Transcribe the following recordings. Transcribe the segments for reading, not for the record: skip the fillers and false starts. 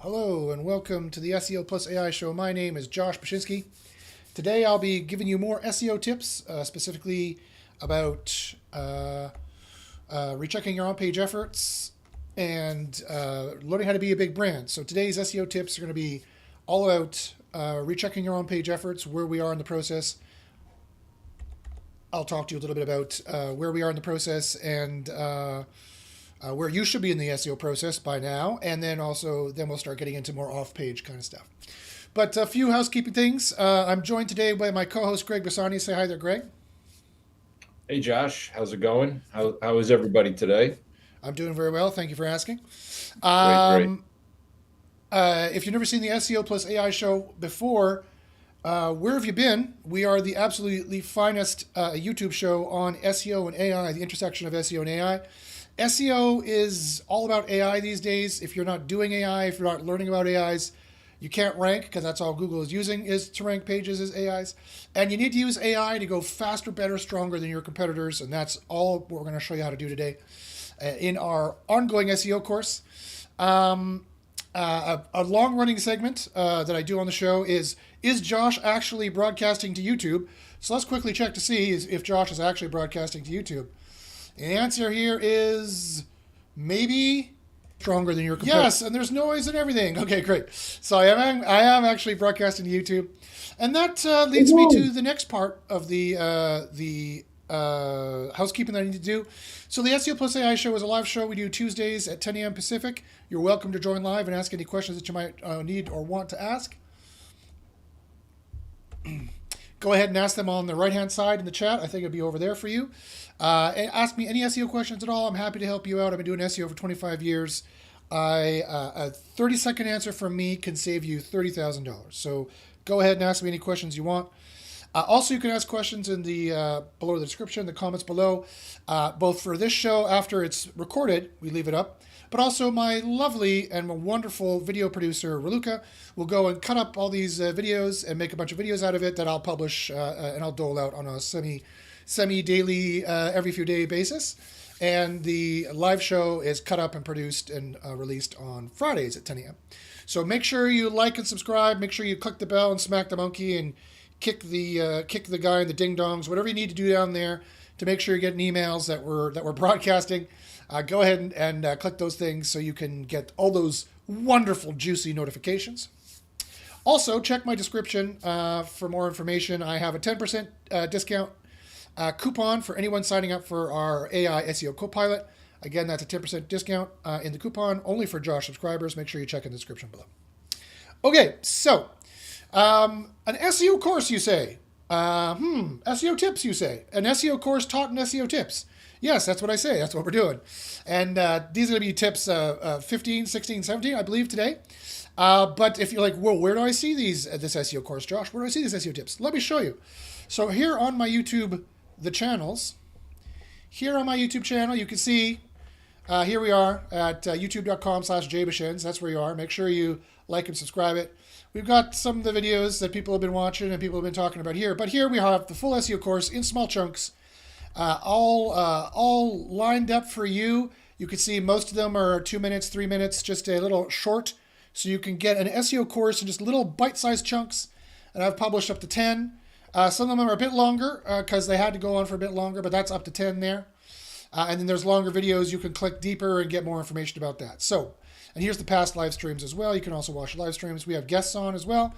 Hello, and welcome to the SEO plus AI show. My name is Josh Bashinsky. Today I'll be giving you more SEO tips, specifically about rechecking your on-page efforts and learning how to be a big brand. So today's SEO tips are going to be all about rechecking your on-page efforts, where we are in the process. I'll talk to you a little bit about where we are in the process and where you should be in the SEO process by now, and then we'll start getting into more off-page kind of stuff. But a few housekeeping things. I'm joined today by my co-host Greg Bassani. Say hi there, Greg. Hey Josh, how's it going? How is everybody today? I'm doing very well. Thank you for asking. Great, great. Um, if you've never seen the SEO plus AI show before, where have you been? We are the absolutely finest YouTube show on SEO and AI, the intersection of SEO and AI. SEO is all about AI these days. If you're not doing AI, if you're not learning about AIs, you can't rank, because that's all Google is using, is to rank pages as AIs. And you need to use AI to go faster, better, stronger than your competitors. And that's all what we're going to show you how to do today in our ongoing SEO course. A long-running segment that I do on the show is Josh actually broadcasting to YouTube? So let's quickly check to see if Josh is actually broadcasting to YouTube. And the answer here is maybe stronger than your competitor. Yes, and there's noise and everything. Okay, great. So I am actually broadcasting to YouTube, and that leads me to the next part of the housekeeping that I need to do. So the SEO Plus AI show is a live show we do Tuesdays at 10 a.m. Pacific. You're welcome to join live and ask any questions that you might need or want to ask. Go ahead and ask them on the right-hand side in the chat. I think it'll be over there for you. And ask me any SEO questions at all. I'm happy to help you out. I've been doing SEO for 25 years. A 30-second answer from me can save you $30,000. So go ahead and ask me any questions you want. Also, you can ask questions in the below the description, the comments below, both for this show after it's recorded, we leave it up, but also my lovely and wonderful video producer, Raluca, will go and cut up all these videos and make a bunch of videos out of it that I'll publish and I'll dole out on a semi-daily, every few day basis. And the live show is cut up and produced and released on Fridays at 10 a.m. So make sure you like and subscribe. Make sure you click the bell and smack the monkey and kick the guy in the ding dongs, whatever you need to do down there to make sure you're getting emails that we're broadcasting. Go ahead and click those things so you can get all those wonderful juicy notifications. Also, check my description for more information. I have a 10% discount coupon for anyone signing up for our AI SEO Copilot. Again, that's a 10% discount in the coupon, only for Josh subscribers. Make sure you check in the description below. Okay, so an SEO course, you say? SEO tips, you say? An SEO course taught in SEO tips. Yes, that's what I say. That's what we're doing. And these are going to be tips 15, 16, 17, I believe, today. But if you're like, whoa, where do I see this SEO course, Josh? Where do I see these SEO tips? Let me show you. So here on my YouTube, here on my YouTube channel, you can see, here we are at youtube.com/jbashins. That's where you are. Make sure you like and subscribe it. We've got some of the videos that people have been watching and people have been talking about here. But here we have the full SEO course in small chunks, all lined up for you. You can see most of them are 2 minutes, 3 minutes, just a little short. So you can get an SEO course in just little bite-sized chunks. And I've published up to 10. Some of them are a bit longer because they had to go on for a bit longer, but that's up to 10 there. And then there's longer videos. You can click deeper and get more information about that. So, and here's the past live streams as well. You can also watch live streams. We have guests on as well.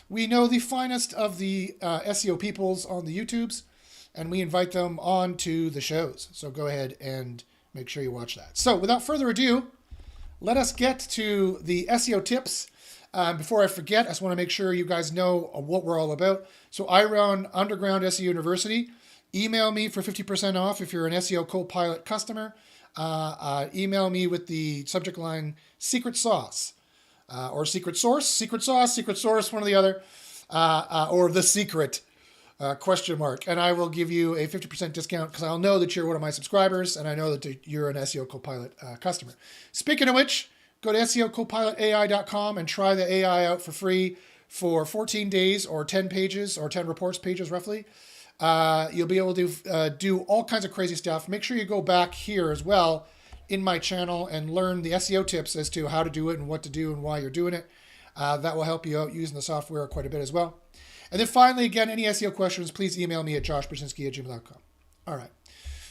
We know the finest of the SEO peoples on the YouTubes, and we invite them on to the shows. So go ahead and make sure you watch that. So without further ado, let us get to the SEO tips. Before I forget, I just want to make sure you guys know what we're all about. So I run Underground SEO University. Email me for 50% off if you're an SEO Copilot customer. Email me with the subject line secret sauce or secret source, secret sauce, secret source, one or the other, or the secret question mark. And I will give you a 50% discount because I'll know that you're one of my subscribers and I know that you're an SEO Copilot customer. Speaking of which, go to SEOCopilotAI.com and try the AI out for free for 14 days or 10 pages or 10 reports pages roughly. You'll be able to do all kinds of crazy stuff. Make sure you go back here as well in my channel and learn the SEO tips as to how to do it and what to do and why you're doing it. That will help you out using the software quite a bit as well. And then finally, again, any SEO questions, please email me at joshbrzezinski@gmail.com. All right.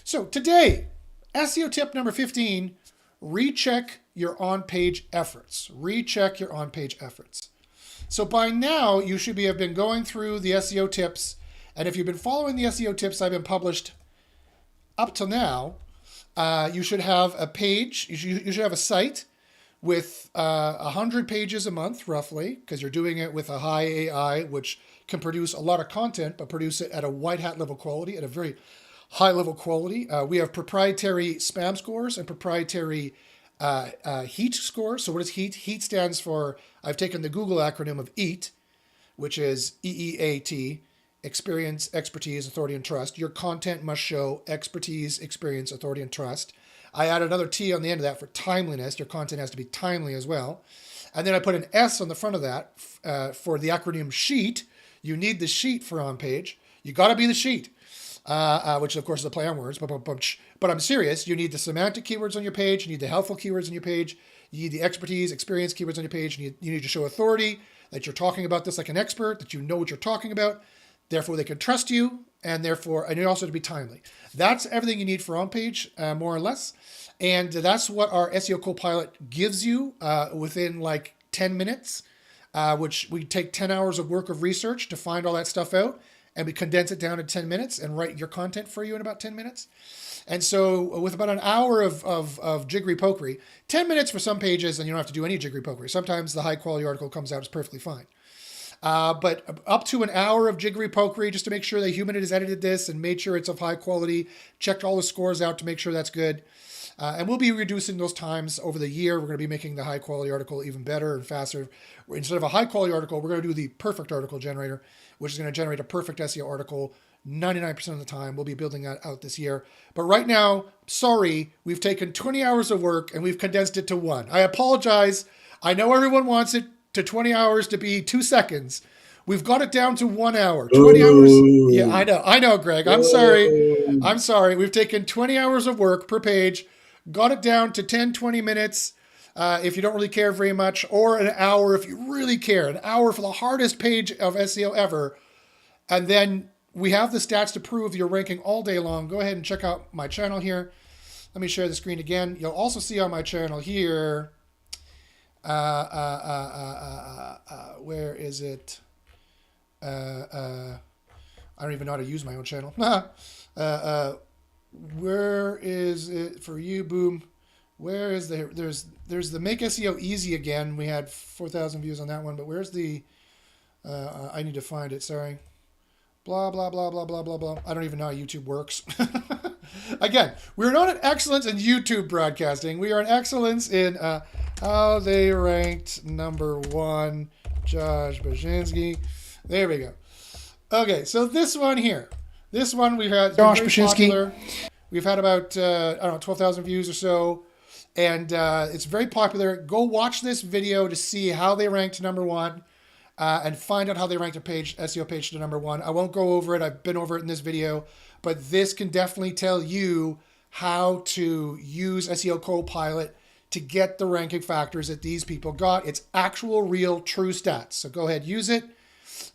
So today, SEO tip number 15, recheck your on-page efforts. Recheck your on-page efforts. So by now, you should have been going through the SEO tips. And if you've been following the SEO tips I've been published up till now, you should have a page, you should have a site with 100 pages a month, roughly, because you're doing it with a high AI, which can produce a lot of content, but produce it at a white hat level quality, at a very high level quality. We have proprietary spam scores and proprietary heat scores. So what is heat? Heat stands for, I've taken the Google acronym of EAT, which is EEAT, experience, expertise, authority, and trust. Your content must show expertise, experience, authority, and trust. I add another T on the end of that for timeliness. Your content has to be timely as well. And then I put an S on the front of that for the acronym SHEET. You need the sheet for on page. You got to be the sheet, which of course is a play on words. But I'm serious. You need the semantic keywords on your page. You need the helpful keywords on your page. You need the expertise, experience keywords on your page. You need to show authority, that you're talking about this like an expert, that you know what you're talking about. Therefore, they can trust you, and you also have to be timely. That's everything you need for on-page, more or less. And that's what our SEO Copilot gives you within like 10 minutes, which we take 10 hours of work of research to find all that stuff out, and we condense it down to 10 minutes and write your content for you in about 10 minutes. And so with about an hour of jiggery pokery, 10 minutes for some pages, and you don't have to do any jiggery pokery. Sometimes the high-quality article comes out as perfectly fine. But up to an hour of jiggery pokery just to make sure that a human has edited this and made sure it's of high quality, checked all the scores out to make sure that's good. And we'll be reducing those times over the year. We're going to be making the high quality article even better and faster. Instead of a high quality article, we're going to do the perfect article generator, which is going to generate a perfect SEO article 99% of the time. We'll be building that out this year. But right now, sorry, we've taken 20 hours of work and we've condensed it to 1. I apologize. I know everyone wants it to 20 hours to be 2 seconds. We've got it down to 1 hour. 20 hours. Yeah, I know, Greg. I'm sorry. We've taken 20 hours of work per page, got it down to 10, 20 minutes if you don't really care very much, or an hour if you really care. An hour for the hardest page of SEO ever. And then we have the stats to prove you're ranking all day long. Go ahead and check out my channel here. Let me share the screen again. You'll also see on my channel here, where is it? I don't even know how to use my own channel. Where is it for you? Boom. Where is there's the Make SEO Easy again. We had 4,000 views on that one, but where's the, I need to find it. Sorry. Blah, blah, blah, blah, blah, blah, blah. I don't even know how YouTube works. Again, we're not an excellence in YouTube broadcasting. We are an excellence in how they ranked number 1, Josh Brzezinski. There we go. Okay, so this one here. This one we've had Josh Brzezinski. We've had about, 12,000 views or so. And it's very popular. Go watch this video to see how they ranked number 1. And find out how they ranked a SEO page to number 1. I won't go over it. I've been over it in this video. But this can definitely tell you how to use SEO Copilot to get the ranking factors that these people got. It's actual, real, true stats. So go ahead, use it.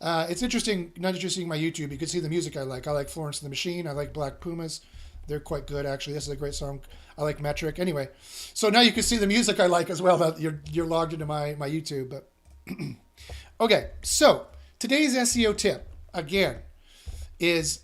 It's interesting, not just seeing my YouTube. You can see the music I like. I like Florence and the Machine. I like Black Pumas. They're quite good, actually. This is a great song. I like Metric. Anyway, so now you can see the music I like as well. That you're logged into my YouTube. But okay, so today's SEO tip, again, is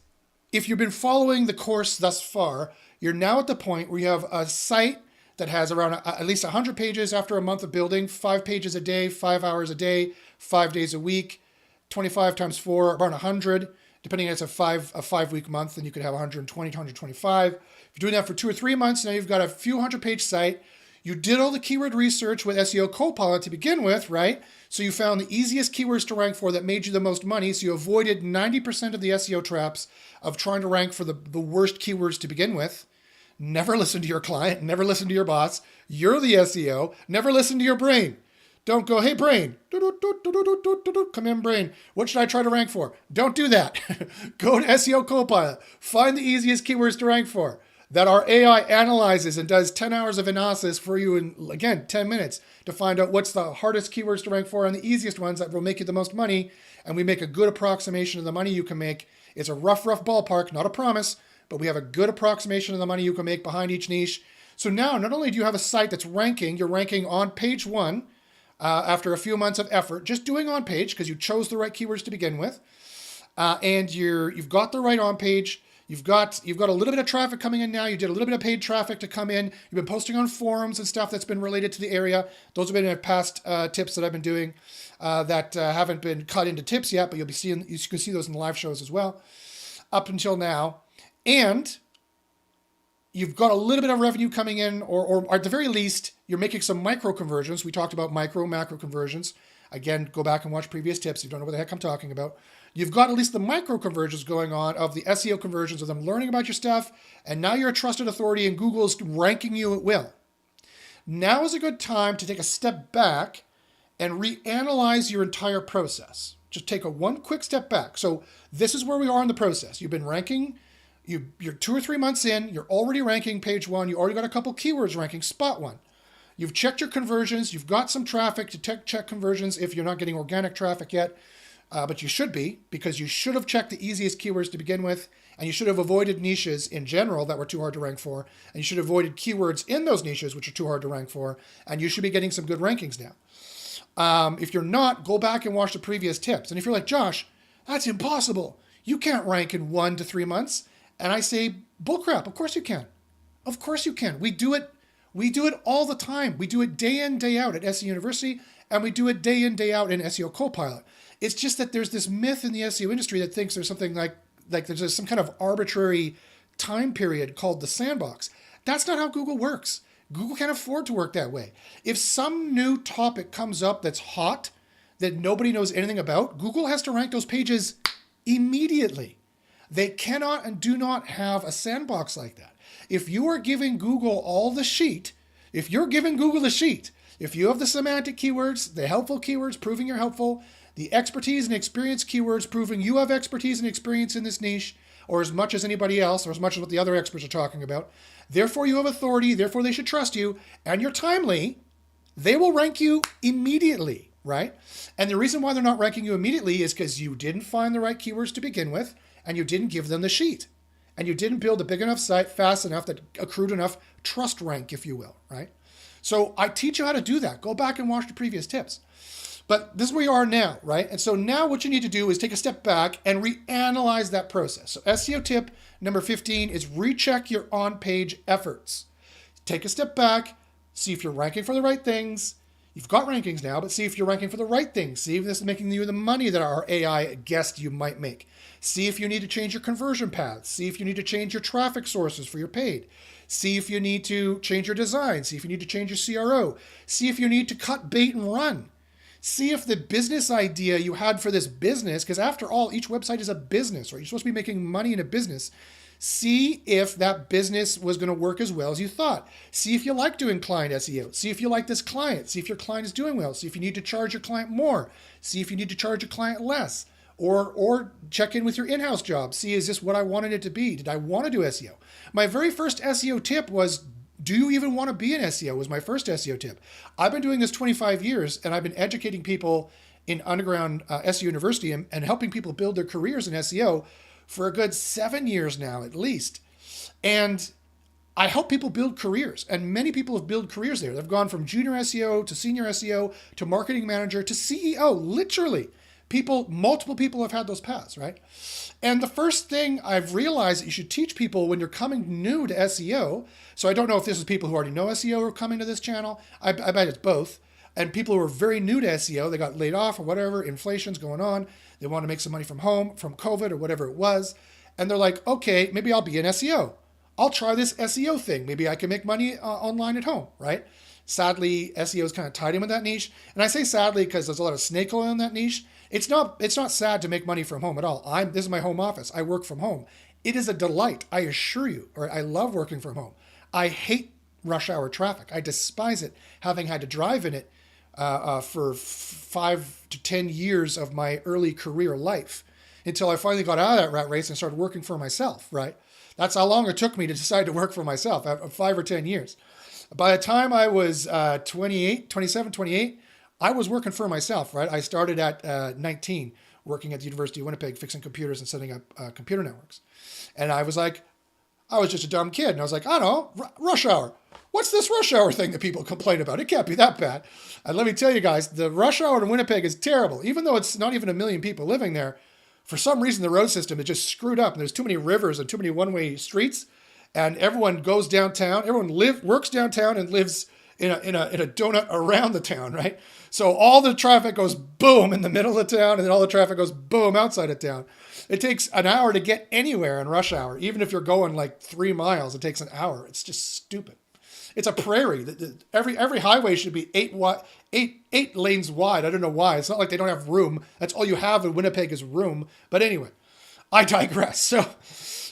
if you've been following the course thus far, you're now at the point where you have a site that has around at least 100 pages after a month of building, 5 pages a day, 5 hours a day, 5 days a week, 25 times 4, around 100. Depending on it's a 5-week month, then you could have 120 to 125. If you're doing that for 2 or 3 months, now you've got a few 100-page site. You did all the keyword research with SEO Copilot to begin with, right? So you found the easiest keywords to rank for that made you the most money. So you avoided 90% of the SEO traps of trying to rank for the worst keywords to begin with. Never listen to your client. Never listen to your boss. You're the SEO. Never listen to your brain. Don't go, hey, brain. Come in, brain. What should I try to rank for? Don't do that. Go to SEO Copilot. Find the easiest keywords to rank for. that our AI analyzes and does 10 hours of analysis for you in, again, 10 minutes to find out what's the hardest keywords to rank for and the easiest ones that will make you the most money. And we make a good approximation of the money you can make. It's a rough ballpark, not a promise, but we have a good approximation of the money you can make behind each niche. So now, not only do you have a site that's ranking, you're ranking on page one after a few months of effort, just doing on page because you chose the right keywords to begin with, and you've got the right on page. You've got a little bit of traffic coming in now. You did a little bit of paid traffic to come in. You've been posting on forums and stuff that's been related to the area. Those have been past tips that I've been doing that haven't been cut into tips yet, but you can see those in the live shows as well up until now. And you've got a little bit of revenue coming in, or at the very least, you're making some micro conversions. We talked about macro conversions. Again, go back and watch previous tips if you don't know what the heck I'm talking about. You've got at least the micro conversions going on of the SEO conversions of them learning about your stuff, and now you're a trusted authority and Google's ranking you at will. Now is a good time to take a step back and reanalyze your entire process. Just take one quick step back. So this is where we are in the process. You've been ranking, you're 2 or 3 months in, you're already ranking page one, you already got a couple keywords ranking spot one. You've checked your conversions, you've got some traffic to check conversions if you're not getting organic traffic yet. But you should be, because you should have checked the easiest keywords to begin with, and you should have avoided niches in general that were too hard to rank for, and you should have avoided keywords in those niches which are too hard to rank for, and you should be getting some good rankings now. If you're not, go back and watch the previous tips. And if you're like, Josh, that's impossible. You can't rank in 1 to 3 months. And I say, bullcrap. Of course you can. Of course you can. We do it all the time. We do it day in, day out at SEO University, and we do it day in, day out in SEO Copilot. It's just that there's this myth in the SEO industry that thinks there's something like there's some kind of arbitrary time period called the sandbox. That's not how Google works. Google can't afford to work that way. If some new topic comes up that's hot, that nobody knows anything about, Google has to rank those pages immediately. They cannot and do not have a sandbox like that. If you are giving Google all the sheet, if you're giving Google the sheet, if you have the semantic keywords, the helpful keywords proving you're helpful, the expertise and experience keywords proving you have expertise and experience in this niche, or as much as anybody else, or as much as what the other experts are talking about, therefore you have authority, therefore they should trust you, and you're timely, they will rank you immediately, right? And the reason why they're not ranking you immediately is because you didn't find the right keywords to begin with, and you didn't give them the sheet. And you didn't build a big enough site fast enough that accrued enough trust rank, if you will, right? So I teach you how to do that. Go back and watch the previous tips. But this is where you are now, right? And so now what you need to do is take a step back and reanalyze that process. So SEO tip number 15 is recheck your on-page efforts. Take a step back, see if you're ranking for the right things. You've got rankings now, but see if you're ranking for the right things. See if this is making you the money that our AI guessed you might make. See if you need to change your conversion paths. See if you need to change your traffic sources for your paid. See if you need to change your design. See if you need to change your CRO. See if you need to cut bait and run. See if the business idea you had for this business, because after all, each website is a business, right? You're supposed to be making money in a business. See if that business was going to work as well as you thought. See if you like doing client SEO. See if you like this client. See if your client is doing well. See if you need to charge your client more. See if you need to charge your client less. Or check in with your in-house job. See, is this what I wanted it to be? Did I want to do SEO? My very first SEO tip was, do you even want to be an SEO? Was my first SEO tip. I've been doing this 25 years, and I've been educating people in underground SEO University and helping people build their careers in SEO for a good 7 years now, at least. And I help people build careers, and many people have built careers there. They've gone from junior SEO to senior SEO to marketing manager to CEO, literally. Multiple people have had those paths, right? And the first thing I've realized that you should teach people when you're coming new to SEO, so I don't know if this is people who already know SEO who are coming to this channel. I bet it's both. And people who are very new to SEO, they got laid off or whatever, inflation's going on, they want to make some money from home, from COVID or whatever it was. And they're like, okay, maybe I'll be an SEO. I'll try this SEO thing. Maybe I can make money online at home, right? Sadly, SEO is kind of tied in with that niche. And I say sadly because there's a lot of snake oil in that niche. It's not sad to make money from home at all. This is my home office. I work from home. It is a delight, I assure you. Or I love working from home. I hate rush hour traffic. I despise it, having had to drive in it for 5 to 10 years of my early career life until I finally got out of that rat race and started working for myself, right? That's how long it took me to decide to work for myself, 5 or 10 years. By the time I was 28, 27, 28, I was working for myself, right? I started at 19, working at the University of Winnipeg, fixing computers and setting up computer networks. And I was like, I was just a dumb kid. And I was like, I don't know, rush hour. What's this rush hour thing that people complain about? It can't be that bad. And let me tell you guys, the rush hour in Winnipeg is terrible. Even though it's not even a million people living there, for some reason the road system is just screwed up. And there's too many rivers and too many one-way streets. And everyone goes downtown. Everyone works downtown and lives in a donut around the town, right? So all the traffic goes boom in the middle of the town, and then all the traffic goes boom outside of town. It takes an hour to get anywhere in rush hour. Even if you're going like 3 miles, it takes an hour. It's just stupid. It's a prairie. Every highway should be eight lanes wide. I don't know why. It's not like they don't have room. That's all you have in Winnipeg is room. But anyway, I digress.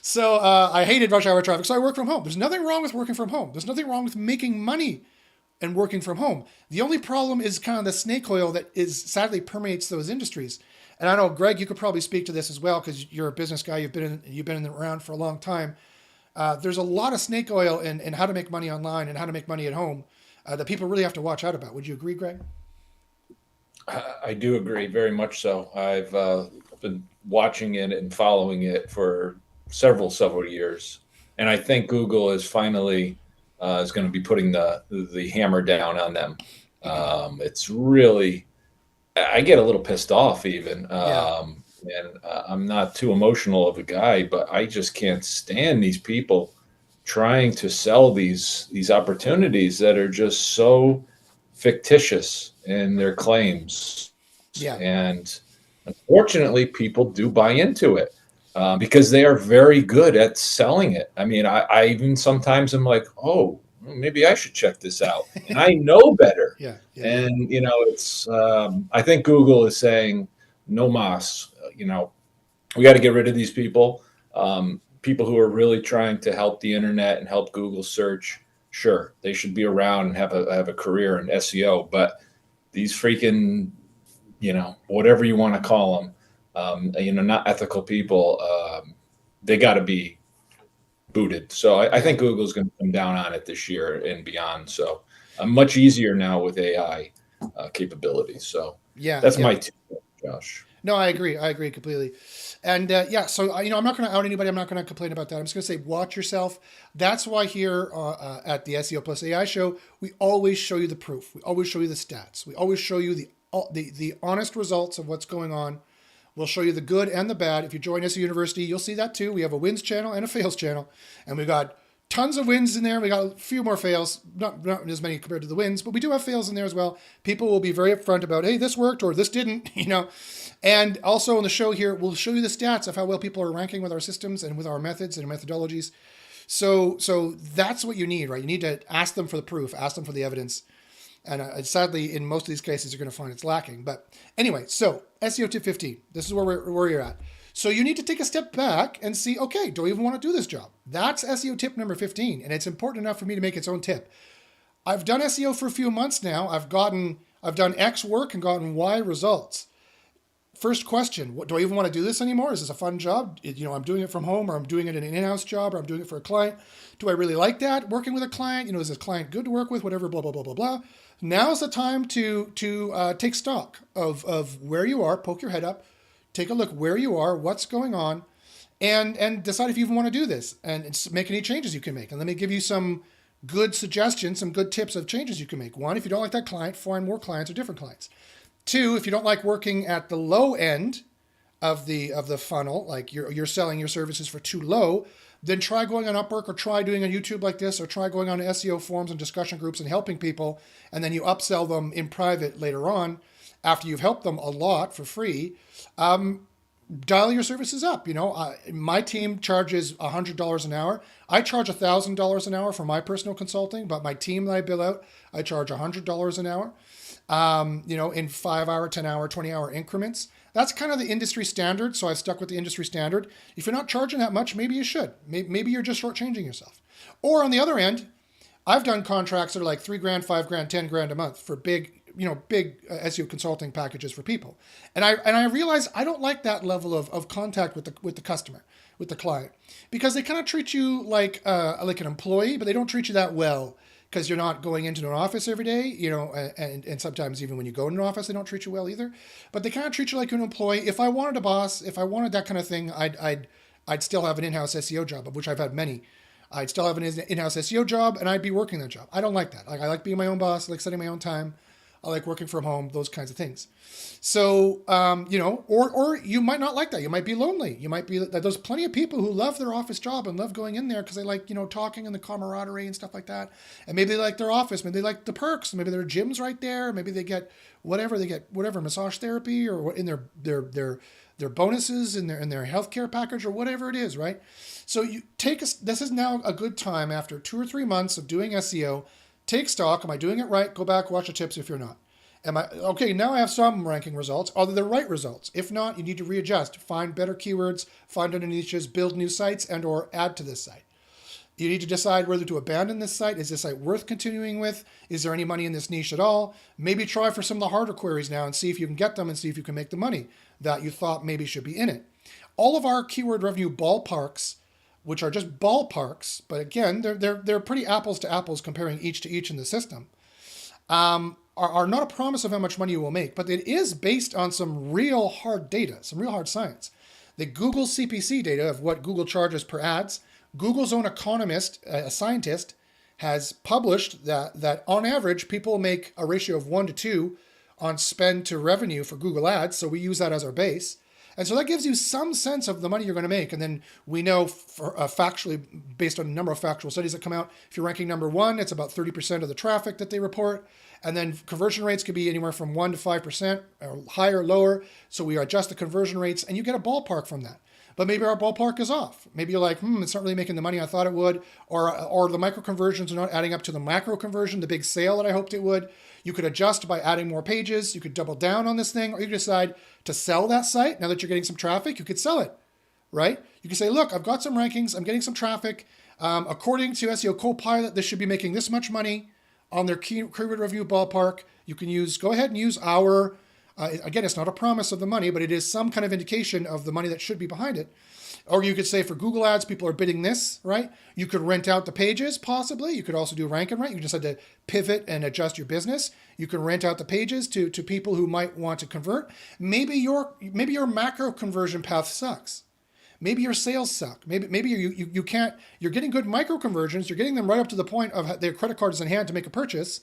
So I hated rush hour traffic, so I work from home. There's nothing wrong with working from home. There's nothing wrong with making money and working from home. The only problem is kind of the snake oil that is sadly permeates those industries. And I know, Greg, you could probably speak to this as well because you're a business guy. You've been around for a long time. There's a lot of snake oil in how to make money online and how to make money at home that people really have to watch out about. Would you agree, Greg? I do agree, very much so. I've been watching it and following it for several years, and I think Google is finally is going to be putting the hammer down on them. It's really, I get a little pissed off even. Yeah. And I'm not too emotional of a guy, but I just can't stand these people trying to sell these opportunities that are just so fictitious in their claims. Yeah. And unfortunately, people do buy into it because they are very good at selling it. I mean, I even sometimes am like, oh, maybe I should check this out. And I know better. Yeah. And, it's, I think Google is saying, no mas, we got to get rid of these people. People who are really trying to help the internet and help Google search. Sure, they should be around and have a career in SEO. But these freaking, whatever you want to call them, not ethical people, they got to be booted. So I think Google's going to come down on it this year and beyond. So much easier now with AI capabilities. So that's my tip, Josh. No, I agree. I agree completely. And so I'm not going to out anybody. I'm not going to complain about that. I'm just going to say, watch yourself. That's why here at the SEO Plus AI show, we always show you the proof. We always show you the stats. We always show you the honest results of what's going on. We'll show you the good and the bad. If you join SEO University, you'll see that too. We have a wins channel and a fails channel, and we got tons of wins in there. We got a few more fails, not as many compared to the wins, but we do have fails in there as well. People will be very upfront about, hey, this worked or this didn't, And also on the show here, we'll show you the stats of how well people are ranking with our systems and with our methods and methodologies. So that's what you need, right? You need to ask them for the proof, ask them for the evidence. And sadly, in most of these cases, you're going to find it's lacking. But anyway, so SEO tip 15. This is where you're at. So you need to take a step back and see, okay, do I even want to do this job? That's SEO tip number 15. And it's important enough for me to make its own tip. I've done SEO for a few months now. I've done X work and gotten Y results. First question, do I even want to do this anymore? Is this a fun job? I'm doing it from home, or I'm doing it in an in-house job, or I'm doing it for a client. Do I really like that, working with a client? Is this client good to work with? Whatever, blah, blah, blah, blah, blah. Now's the time to take stock of where you are, poke your head up, take a look where you are, what's going on, and decide if you even want to do this and make any changes you can make. And let me give you some good suggestions, some good tips of changes you can make. One, if you don't like that client, find more clients or different clients. Two, if you don't like working at the low end of the funnel, like you're selling your services for too low, then try going on Upwork or try doing a YouTube like this or try going on SEO forums and discussion groups and helping people, and then you upsell them in private later on after you've helped them a lot for free. Dial your services up. My team charges $100 an hour. I charge $1,000 an hour for my personal consulting, but my team that I bill out, I charge $100 an hour. In 5-hour, 10-hour, 20-hour increments. That's kind of the industry standard. So I've stuck with the industry standard. If you're not charging that much, maybe you should. Maybe you're just shortchanging yourself. Or on the other end, I've done contracts that are like $3,000, $5,000, $10,000 a month for big SEO consulting packages for people. And I realize I don't like that level of contact with the customer. with the client, because they kind of treat you like an employee, but they don't treat you that well because you're not going into an office every day, and sometimes even when you go in an office, they don't treat you well either. But they kind of treat you like an employee. If I wanted a boss, if I wanted that kind of thing, I'd still have an in-house SEO job, of which I've had many. I'd still have an in-house SEO job, and I'd be working that job. I don't like that. Like, I like being my own boss. I like setting my own time. I like working from home, those kinds of things. So, or you might not like that. You might be lonely. You might be, there's plenty of people who love their office job and love going in there because they like, talking and the camaraderie and stuff like that. And maybe they like their office. Maybe they like the perks. Maybe there are gyms right there. Maybe they get whatever, massage therapy or in their bonuses in their healthcare package or whatever it is, right? So this is now a good time after 2 or 3 months of doing SEO. Take stock. Am I doing it right? Go back, watch the tips if you're not. Okay, now I have some ranking results. Are they the right results? If not, you need to readjust. Find better keywords, find other niches, build new sites, and or add to this site. You need to decide whether to abandon this site. Is this site worth continuing with? Is there any money in this niche at all? Maybe try for some of the harder queries now and see if you can get them and see if you can make the money that you thought maybe should be in it. All of our keyword revenue ballparks, which are just ballparks, but again, they're pretty apples to apples comparing each to each in the system, are not a promise of how much money you will make, but it is based on some real hard data, some real hard science. The Google CPC data of what Google charges per ads, Google's own economist, a scientist, has published that on average, people make a ratio of 1 to 2 on spend to revenue for Google Ads, so we use that as our base. And so that gives you some sense of the money you're going to make. And then we know factually, based on a number of factual studies that come out, if you're ranking number 1, it's about 30% of the traffic that they report. And then conversion rates could be anywhere from 1 to 5%, or higher, lower. So we adjust the conversion rates and you get a ballpark from that. But maybe our ballpark is off. Maybe you're like, it's not really making the money I thought it would, or the micro conversions are not adding up to the macro conversion, the big sale that I hoped it would. You could adjust by adding more pages. You could double down on this thing, or you could decide to sell that site. Now that you're getting some traffic, you could sell it, right? You can say, look, I've got some rankings. I'm getting some traffic. According to SEO Copilot, this should be making this much money on their keyword review ballpark. You can go ahead and use our, again, it's not a promise of the money, but it is some kind of indication of the money that should be behind it. Or you could say for Google Ads, people are bidding this, right? You could rent out the pages, possibly. You could also do rank and rent. You just had to pivot and adjust your business. You can rent out the pages to people who might want to convert. Maybe your macro conversion path sucks. Maybe your sales suck. Maybe you can't. You're getting good micro conversions. You're getting them right up to the point of their credit card is in hand to make a purchase,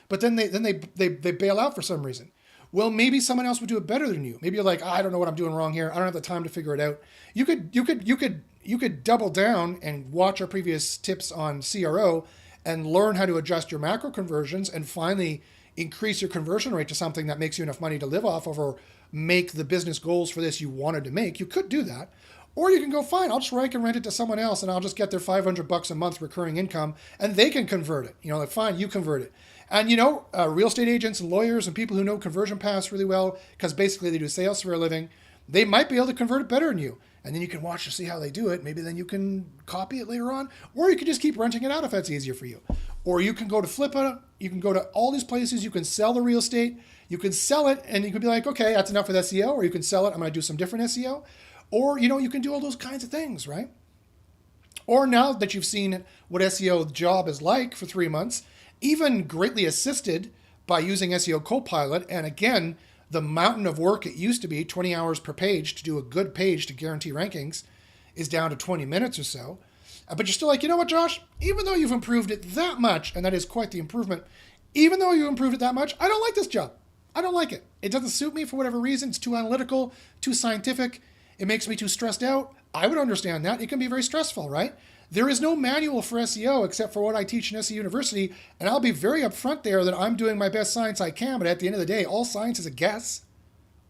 but then they bail out for some reason. Well, maybe someone else would do it better than you. Maybe you're like, I don't know what I'm doing wrong here. I don't have the time to figure it out. You could double down and watch our previous tips on CRO and learn how to adjust your macro conversions and finally increase your conversion rate to something that makes you enough money to live off of or make the business goals for this you wanted to make. You could do that. Or you can go, fine, I'll just rank and rent it to someone else and I'll just get their $500 a month recurring income and they can convert it. Like, fine, you convert it. And real estate agents and lawyers and people who know conversion paths really well, because basically they do sales for a living, they might be able to convert it better than you. And then you can watch to see how they do it. Maybe then you can copy it later on. Or you can just keep renting it out if that's easier for you. Or you can go to Flippa. You can go to all these places. You can sell the real estate. You can sell it and you can be like, okay, that's enough with SEO. Or you can sell it. I'm going to do some different SEO. Or, you can do all those kinds of things, right? Or now that you've seen what SEO job is like for 3 months, even greatly assisted by using SEO Copilot, and again, the mountain of work it used to be, 20 hours per page to do a good page to guarantee rankings, is down to 20 minutes or so. But you're still like, you know what, Josh? Even though you've improved it that much, and that is quite the improvement, even though you improved it that much, I don't like this job. I don't like it. It doesn't suit me for whatever reason. It's too analytical, too scientific. It makes me too stressed out. I would understand that. It can be very stressful, right? There is no manual for SEO except for what I teach in SEO University, and I'll be very upfront there that I'm doing my best science I can, but at the end of the day, all science is a guess.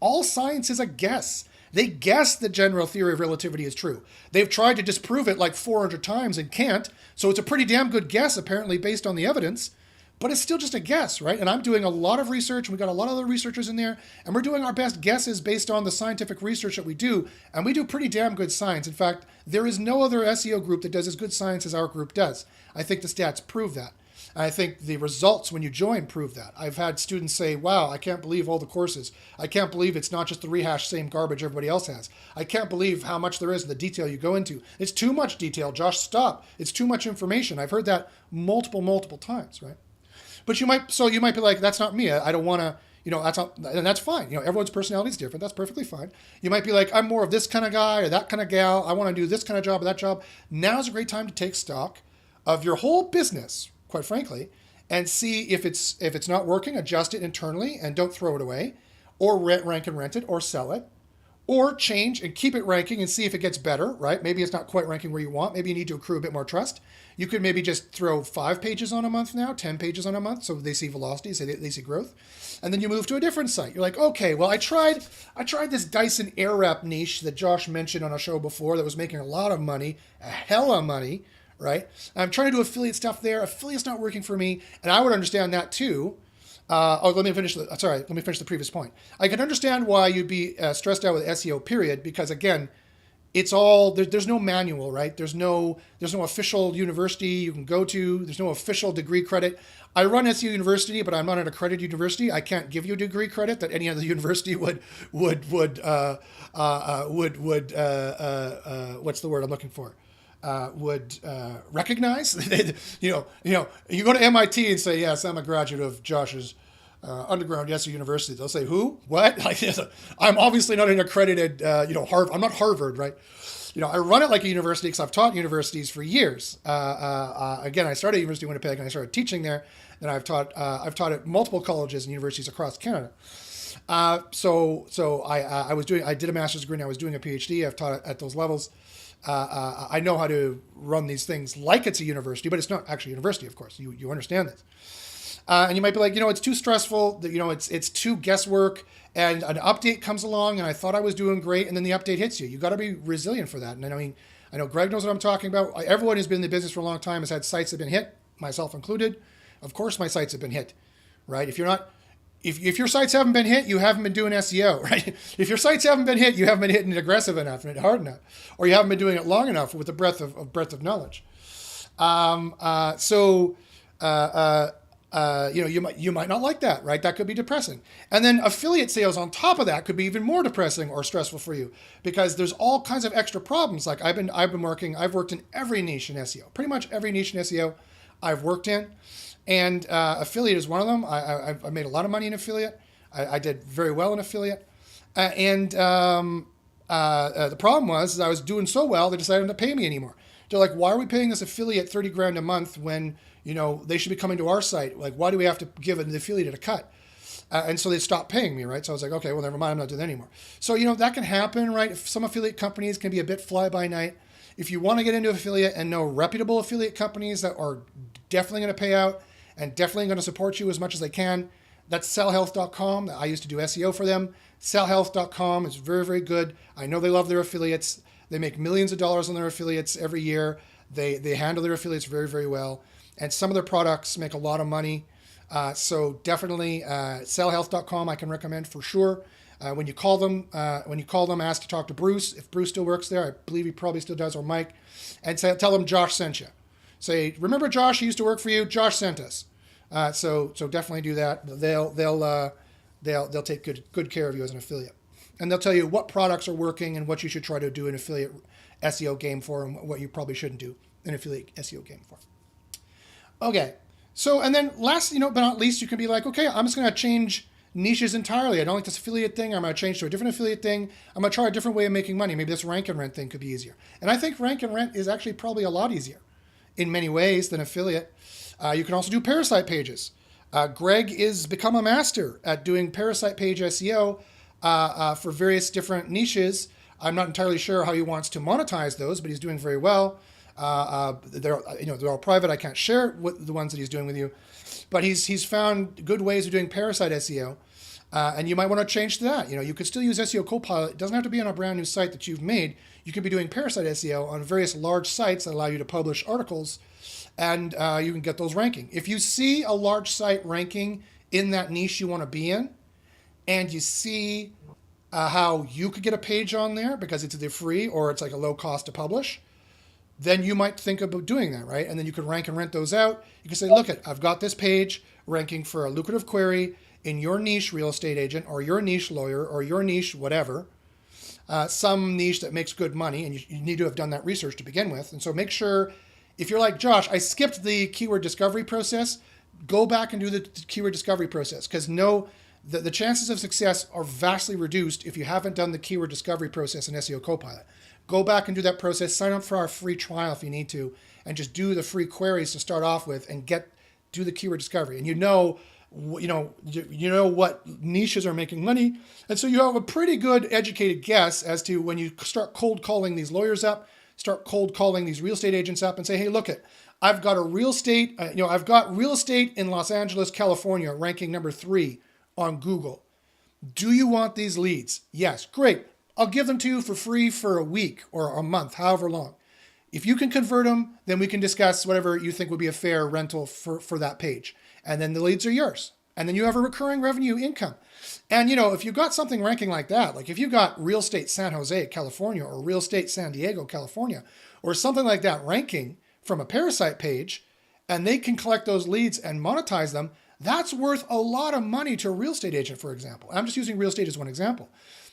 All science is a guess. They guess the general theory of relativity is true. They've tried to disprove it like 400 times and can't, so it's a pretty damn good guess apparently based on the evidence, but it's still just a guess, right? And I'm doing a lot of research, and we've got a lot of other researchers in there, and we're doing our best guesses based on the scientific research that we do, and we do pretty damn good science. In fact, there is no other SEO group that does as good science as our group does. I think the stats prove that. And I think the results when you join prove that. I've had students say, wow, I can't believe all the courses. I can't believe it's not just the rehashed same garbage everybody else has. I can't believe how much there is in the detail you go into. It's too much detail. Josh, stop. It's too much information. I've heard that multiple times, right? But you might be like, that's not me. I don't want to, that's not, and that's fine. Everyone's personality is different. That's perfectly fine. You might be like, I'm more of this kind of guy or that kind of gal. I want to do this kind of job or that job. Now's a great time to take stock of your whole business, quite frankly, and see if it's not working, adjust it internally and don't throw it away, or rank and rent it, or sell it, or change and keep it ranking and see if it gets better, right? Maybe it's not quite ranking where you want. Maybe you need to accrue a bit more trust. You could maybe just throw 5 pages on a month now, 10 pages on a month, so they see velocity, so they see growth. And then you move to a different site. You're like, okay, well, I tried this Dyson Airwrap niche that Josh mentioned on a show before that was making a lot of money, a hell of money, right? I'm trying to do affiliate stuff there. Affiliate's not working for me, and I would understand that too. Let me finish the previous point. I can understand why you'd be stressed out with SEO, period, because again, it's all there's no manual, right? There's no official university you can go to. There's no official degree credit. I run SEO University, but I'm not an accredited university. I can't give you a degree credit that any other university would what's the word I'm looking for? Would recognize. You go to MIT and say, yes, I'm a graduate of Josh's underground SEO University. They'll say, who? What? I'm obviously not an accredited, I'm not Harvard, right? I run it like a university because I've taught universities for years. Again, I started at University of Winnipeg and I started teaching there. And I've taught at multiple colleges and universities across Canada. I did a master's degree and I was doing a PhD. I've taught at those levels. I know how to run these things like it's a university, but it's not actually a university, of course. You understand this. And you might be like, it's too stressful. It's too guesswork. And an update comes along, and I thought I was doing great, and then the update hits you. You got to be resilient for that. And I know Greg knows what I'm talking about. Everyone who's been in the business for a long time has had sites that have been hit, myself included. Of course, my sites have been hit, right? If your sites haven't been hit, you haven't been doing SEO, right? If your sites haven't been hit, you haven't been hitting it aggressive enough and hard enough, or you haven't been doing it long enough with the breadth of knowledge. You might not like that, right? That could be depressing. And then affiliate sales on top of that could be even more depressing or stressful for you because there's all kinds of extra problems. Like I've worked in every niche in SEO, pretty much every niche in SEO I've worked in. And affiliate is one of them. I made a lot of money in affiliate. I did very well in affiliate. The problem was I was doing so well, they decided not to pay me anymore. They're like, why are we paying this affiliate $30,000 a month when, they should be coming to our site? Like, why do we have to give the affiliate a cut? And so they stopped paying me, right? So I was like, okay, well, never mind. I'm not doing that anymore. So, that can happen, right? If some affiliate companies can be a bit fly-by-night. If you want to get into affiliate and know reputable affiliate companies that are definitely going to pay out and definitely going to support you as much as they can, that's sellhealth.com. I used to do SEO for them. Sellhealth.com is very, very good. I know they love their affiliates. They make millions of dollars on their affiliates every year. They handle their affiliates very, very well. And some of their products make a lot of money. So definitely sellhealth.com I can recommend for sure. When you call them, ask to talk to Bruce. If Bruce still works there, I believe he probably still does, or Mike. And tell them Josh sent you. Say, remember Josh? He used to work for you. Josh sent us. So definitely do that. They'll take good care of you as an affiliate, and they'll tell you what products are working and what you should try to do an affiliate SEO game for, and what you probably shouldn't do an affiliate SEO game for. Okay. So, and then last, but not least, you can be like, okay, I'm just going to change niches entirely. I don't like this affiliate thing. I'm going to change to a different affiliate thing. I'm going to try a different way of making money. Maybe this rank and rent thing could be easier. And I think rank and rent is actually probably a lot easier in many ways than affiliate. You can also do parasite pages. Greg is become a master at doing parasite page SEO for various different niches. I'm not entirely sure how he wants to monetize those, but he's doing very well. They're all private. I can't share the ones that he's doing with you, but he's found good ways of doing parasite SEO, and you might want to change to that. You could still use SEO Copilot. It doesn't have to be on a brand new site that you've made. You could be doing parasite SEO on various large sites that allow you to publish articles, and you can get those ranking. If you see a large site ranking in that niche you want to be in, and you see how you could get a page on there because it's either free or it's like a low cost to publish, then you might think about doing that, right? And then you could rank and rent those out. You can say, look, I've got this page ranking for a lucrative query in your niche real estate agent or your niche lawyer or your niche whatever, some niche that makes good money, and you need to have done that research to begin with. And so make sure, if you're like, Josh, I skipped the keyword discovery process, go back and do the keyword discovery process, because the chances of success are vastly reduced if you haven't done the keyword discovery process in SEO Copilot. Go back and do that process. Sign up for our free trial if you need to, and just do the free queries to start off with, and do the keyword discovery. And you know what niches are making money, and so you have a pretty good educated guess as to when you start cold calling these lawyers up, start cold calling these real estate agents up, and say, hey, look I've got real estate in Los Angeles, California, ranking number 3 on Google. Do you want these leads? Yes, great. I'll give them to you for free for a week or a month, however long. If you can convert them, then we can discuss whatever you think would be a fair rental for that page. And then the leads are yours. And then you have a recurring revenue income. And if you've got something ranking like that, like if you've got real estate San Jose, California, or real estate San Diego, California, or something like that ranking from a Parasite page, and they can collect those leads and monetize them, that's worth a lot of money to a real estate agent, for example. I'm just using real estate as one example.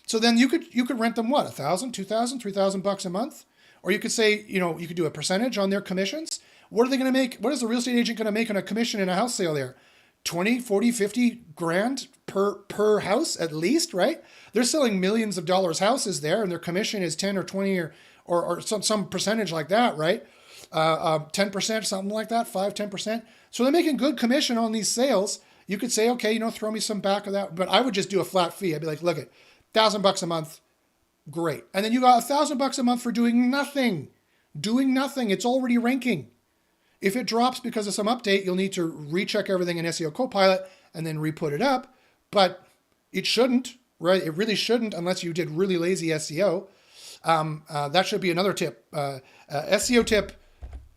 So then you could rent them what, $1,000, $2,000, $3,000 a month, or you could say you could do a percentage on their commissions. What are they going to make? What is the real estate agent going to make on a commission in a house sale there? 20, 40, 50 grand per house at least, right? They're selling millions of dollars houses there, and their commission is 10 or 20 or some percentage like that, right? 10%, something like that, 5-10%. So they're making good commission on these sales. You could say, okay, throw me some back of that, but I would just do a flat fee. I'd be like, look at $1,000 a month, great. And then you got $1,000 a month for doing nothing. It's already ranking. If it drops because of some update, you'll need to recheck everything in SEO Copilot and then re-put it up. But it shouldn't, right? It really shouldn't unless you did really lazy SEO. That should be another tip. SEO tip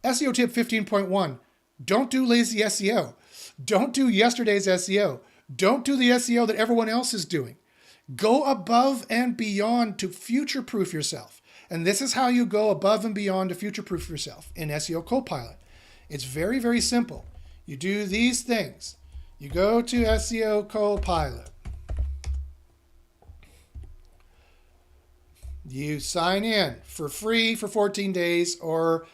15.1. Don't do lazy SEO. Don't do yesterday's SEO. Don't do the SEO that everyone else is doing. Go above and beyond to future-proof yourself. And this is how you go above and beyond to future-proof yourself in SEO Copilot. It's very, very simple. You do these things. You go to SEO Copilot. You sign in for free for 14 days, or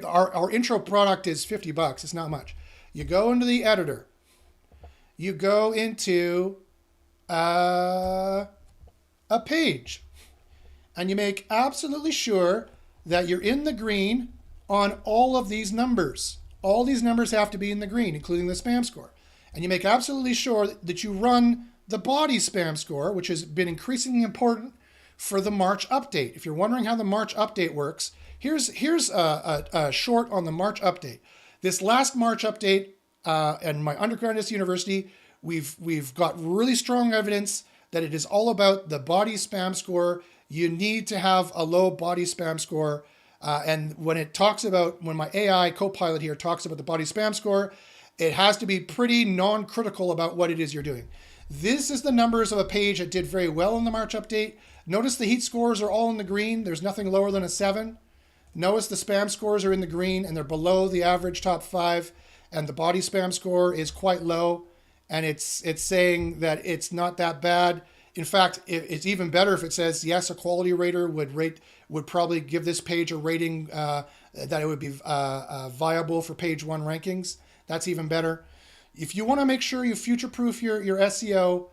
our intro product is $50. It's not much. You go into the editor. You go into a page, and you make absolutely sure that you're in the green on all of these numbers. All these numbers have to be in the green, including the spam score. And you make absolutely sure that you run the body spam score, which has been increasingly important for the March update. If you're wondering how the March update works, here's a short on the March update. This last March update, in my undergrad at this university, we've got really strong evidence that it is all about the body spam score. You need to have a low body spam score. And when my AI Copilot here talks about the body spam score, it has to be pretty non-critical about what it is you're doing. This is the numbers of a page that did very well in the March update. Notice the heat scores are all in the green. There's nothing lower than a 7. Notice the spam scores are in the green, and they're below the average top 5. And the body spam score is quite low. And it's saying that it's not that bad. In fact, it's even better if it says, yes, a quality rater would probably give this page a rating that it would be viable for page 1 rankings. That's even better. If you want to make sure you future-proof your SEO,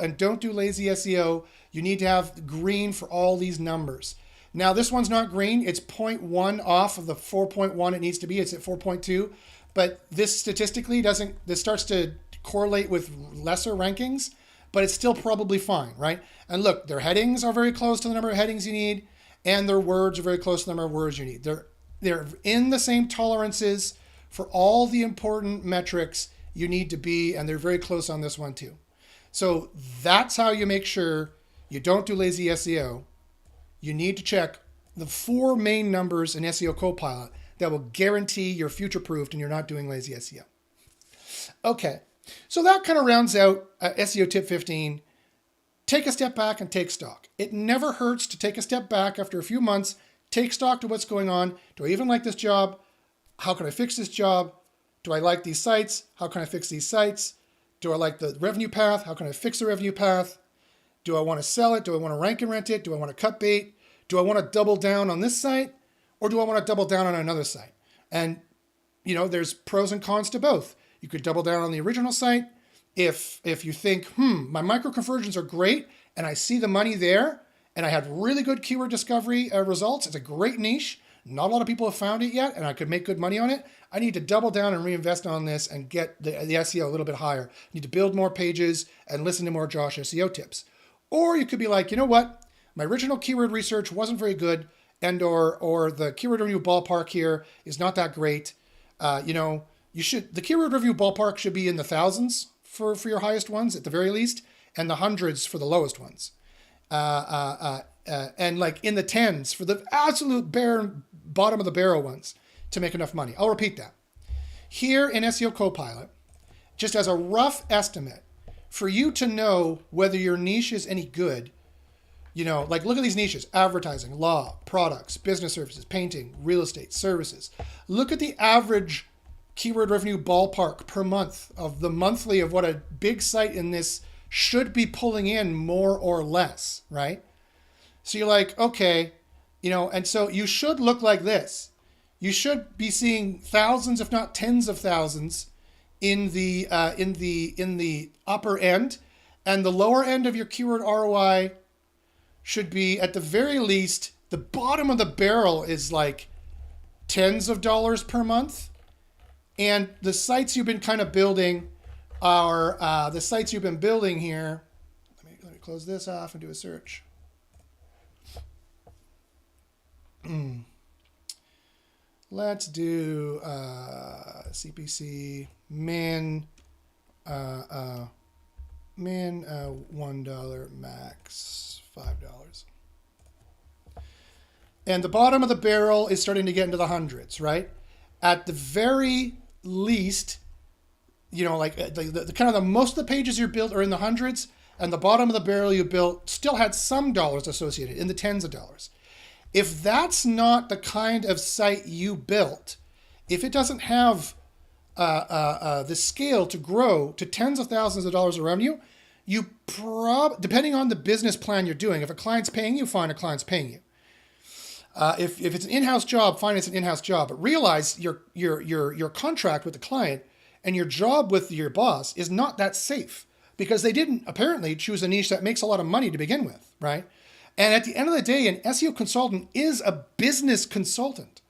and don't do lazy SEO, you need to have green for all these numbers. Now, this one's not green. It's 0.1 off of the 4.1 it needs to be. It's at 4.2. But this statistically this starts to correlate with lesser rankings, but it's still probably fine, right? And look, their headings are very close to the number of headings you need, and their words are very close to the number of words you need. They're in the same tolerances for all the important metrics you need to be, and they're very close on this one too. So that's how you make sure you don't do lazy SEO. You need to check the 4 main numbers in SEO Copilot that will guarantee you're future-proofed and you're not doing lazy SEO. Okay, so that kind of rounds out SEO tip 15. Take a step back and take stock. It never hurts to take a step back after a few months take stock to what's going on. Do I even like this job? How can I fix this job? Do I like these sites? How can I fix these sites? Do I like the revenue path? How can I fix the revenue path? Do I want to sell it? Do I want to rank and rent it? Do I want to cut bait? Do I want to double down on this site? Or do I want to double down on another site? And, there's pros and cons to both. You could double down on the original site if you think, my micro conversions are great and I see the money there and I had really good keyword discovery results. It's a great niche. Not a lot of people have found it yet and I could make good money on it. I need to double down and reinvest on this and get the SEO a little bit higher. I need to build more pages and listen to more Josh SEO tips. Or you could be like, you know what? My original keyword research wasn't very good and or the keyword review ballpark here is not that great. The keyword review ballpark should be in the thousands for your highest ones at the very least, and the hundreds for the lowest ones. And like in the tens for the absolute bare bottom of the barrel ones to make enough money. I'll repeat that. Here in SEO Copilot, just as a rough estimate, for you to know whether your niche is any good, like look at these niches: advertising, law, products, business services, painting, real estate, services. Look at the average keyword revenue ballpark per month of the monthly of what a big site in this should be pulling in more or less, right? So you're like, okay, and so you should look like this. You should be seeing thousands, if not tens of thousands, in the upper end, and the lower end of your keyword ROI should be at the very least, the bottom of the barrel is like tens of dollars per month. And the sites you've been kind of building are the sites you've been building here. Let me close this off and do a search. Let's do CPC min $1, max $5. And the bottom of the barrel is starting to get into the hundreds, right? At the very least, like the kind of the most of the pages you built are in the hundreds, and the bottom of the barrel you built still had some dollars associated, in the tens of dollars. If that's not the kind of site you built, if it doesn't have the scale to grow to tens of thousands of dollars of revenue, depending on the business plan you're doing, if a client's paying you, fine, a client's paying you. If it's an in-house job, fine, it's an in-house job. But realize your contract with the client and your job with your boss is not that safe because they didn't apparently choose a niche that makes a lot of money to begin with, right? And at the end of the day, an SEO consultant is a business consultant.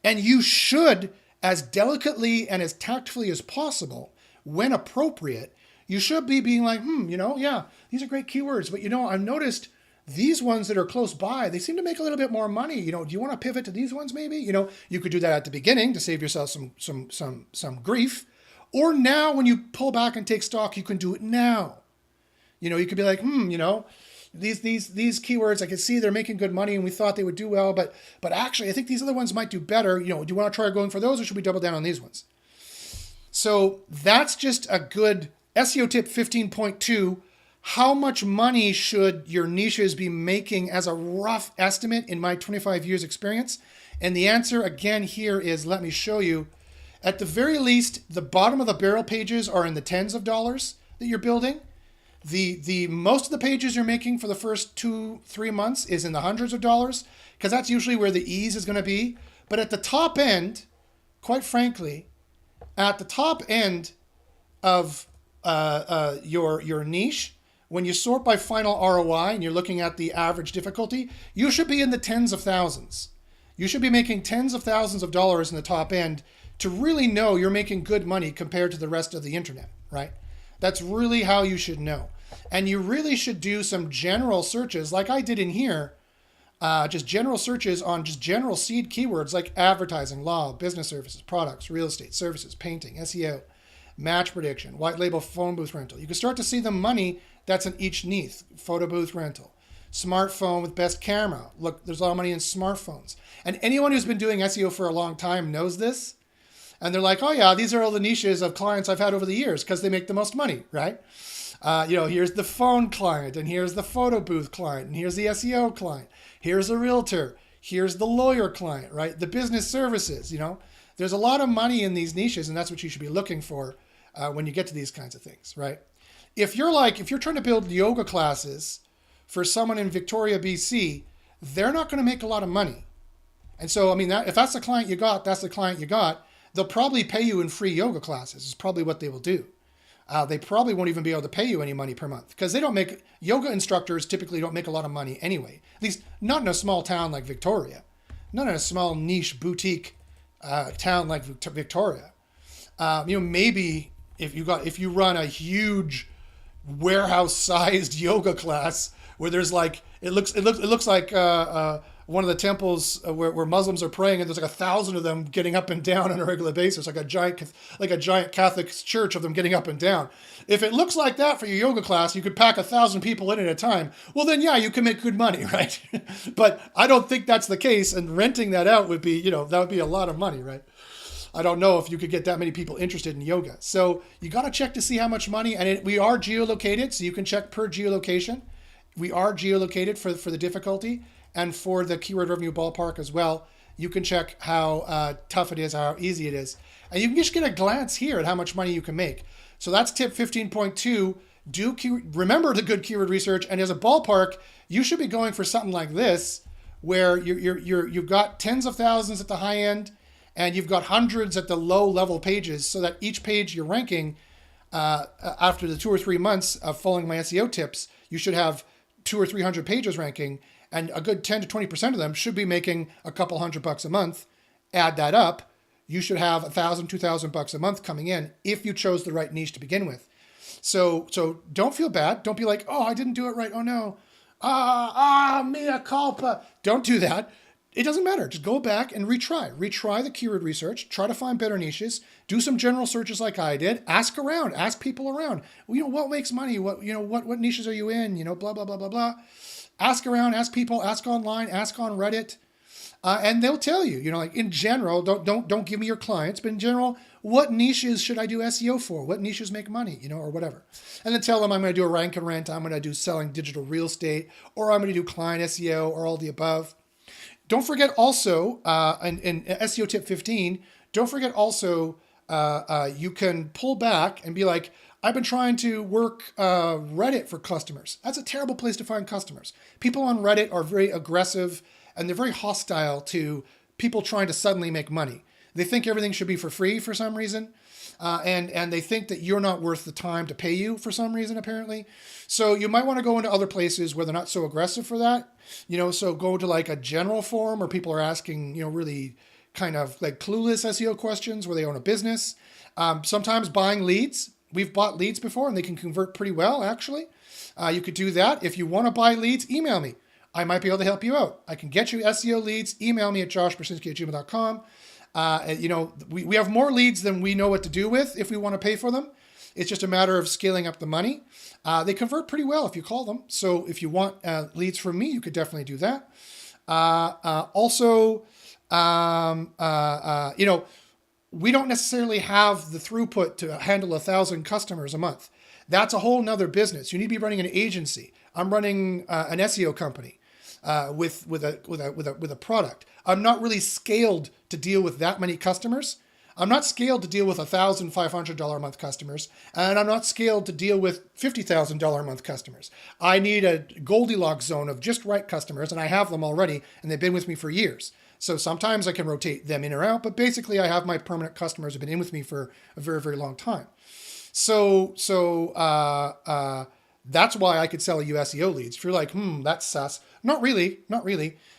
And you should, as delicately and as tactfully as possible, when appropriate, you should be being like, yeah, these are great keywords, but I've noticed these ones that are close by, they seem to make a little bit more money. Do you want to pivot to these ones maybe? You could do that at the beginning to save yourself some grief. Or now when you pull back and take stock, you can do it now. You could be like, these keywords, I can see they're making good money and we thought they would do well, but actually I think these other ones might do better. Do you want to try going for those or should we double down on these ones? So that's just a good SEO tip 15.2. How much money should your niches be making as a rough estimate in my 25 years experience? And the answer again here is, let me show you. At the very least, the bottom of the barrel pages are in the tens of dollars that you're building. The most of the pages you're making for the first 2-3 months is in the hundreds of dollars because that's usually where the ease is going to be. But at the top end, quite frankly, at the top end of your niche, when you sort by final ROI and you're looking at the average difficulty, you should be in the tens of thousands. You should be making tens of thousands of dollars in the top end to really know you're making good money compared to the rest of the internet, right? That's really how you should know. And you really should do some general searches like I did in here, just general searches on just general seed keywords like advertising, law, business services, products, real estate, services, painting, SEO, match prediction, white label phone booth rental. You can start to see the money that's in each niche. Photo booth rental, smartphone with best camera. Look, there's a lot of money in smartphones. And anyone who's been doing SEO for a long time knows this. And they're like, oh yeah, these are all the niches of clients I've had over the years because they make the most money, right? Here's the phone client, and here's the photo booth client, and here's the SEO client. Here's a realtor. Here's the lawyer client, right? The business services, there's a lot of money in these niches, and that's what you should be looking for when you get to these kinds of things, right? If you're trying to build yoga classes for someone in Victoria, BC, they're not going to make a lot of money. And so, if that's the client you got, that's the client you got. They'll probably pay you in free yoga classes is probably what they will do. They probably won't even be able to pay you any money per month because yoga instructors typically don't make a lot of money anyway. At least not in a small town like Victoria, not in a small niche boutique town like Victoria. Maybe if you run a huge warehouse-sized yoga class where there's like it looks like one of the temples where Muslims are praying, and there's like 1,000 of them getting up and down on a regular basis, like a giant Catholic church of them getting up and down. If it looks like that for your yoga class, you could pack 1,000 people in at a time. Well, then yeah, you can make good money, right? But I don't think that's the case, and renting that out would be, that would be a lot of money, right? I don't know if you could get that many people interested in yoga. So you got to check to see how much money, and we are geolocated, so you can check per geolocation. We are geolocated for the difficulty. And for the keyword revenue ballpark as well, you can check how tough it is, how easy it is. And you can just get a glance here at how much money you can make. So that's tip 15.2. Remember the good keyword research. And as a ballpark, you should be going for something like this, where you've got tens of thousands at the high end, and you've got hundreds at the low level pages, so that each page you're ranking after the 2 or 3 months of following my SEO tips, you should have 200 or 300 pages ranking. And a good 10 to 20% of them should be making a couple $100 a month. Add that up, you should have $1,000, $2,000 a month coming in if you chose the right niche to begin with. So don't feel bad. Don't be like, oh, I didn't do it right. Oh no, mea culpa. Don't do that. It doesn't matter. Just go back and retry the keyword research. Try to find better niches. Do some general searches like I did. Ask around. Ask people around. What makes money? What niches are you in? Blah blah blah blah blah. Ask around, ask people, ask online, ask on Reddit, and they'll tell you. In general, don't give me your clients, but in general, what niches should I do SEO for? What niches make money? Or whatever. And then tell them I'm going to do a rank and rent, I'm going to do selling digital real estate, or I'm going to do client SEO, or all the above. Don't forget also, in SEO tip 15, don't forget also, you can pull back and be like, I've been trying to work Reddit for customers. That's a terrible place to find customers. People on Reddit are very aggressive, and they're very hostile to people trying to suddenly make money. They think everything should be for free for some reason, and they think that you're not worth the time to pay you for some reason, apparently. So you might want to go into other places where they're not so aggressive for that. So go to like a general forum where people are asking, really kind of like clueless SEO questions where they own a business. Sometimes buying leads. We've bought leads before, and they can convert pretty well, actually. You could do that. If you want to buy leads, email me. I might be able to help you out. I can get you SEO leads. Email me at joshbersinski@gmail.com. We have more leads than we know what to do with if we want to pay for them. It's just a matter of scaling up the money. They convert pretty well if you call them. So if you want leads from me, you could definitely do that. We don't necessarily have the throughput to handle 1,000 customers a month. That's a whole nother business. You need to be running an agency. I'm running an SEO company with a product. I'm not really scaled to deal with that many customers. I'm not scaled to deal with $1,500 a month customers, and I'm not scaled to deal with $50,000 a month customers. I need a Goldilocks zone of just right customers, and I have them already, and they've been with me for years. So sometimes I can rotate them in or out, but basically I have my permanent customers who've been in with me for a very, very long time. So that's why I could sell you SEO leads. If you're like, that's sus. Not really.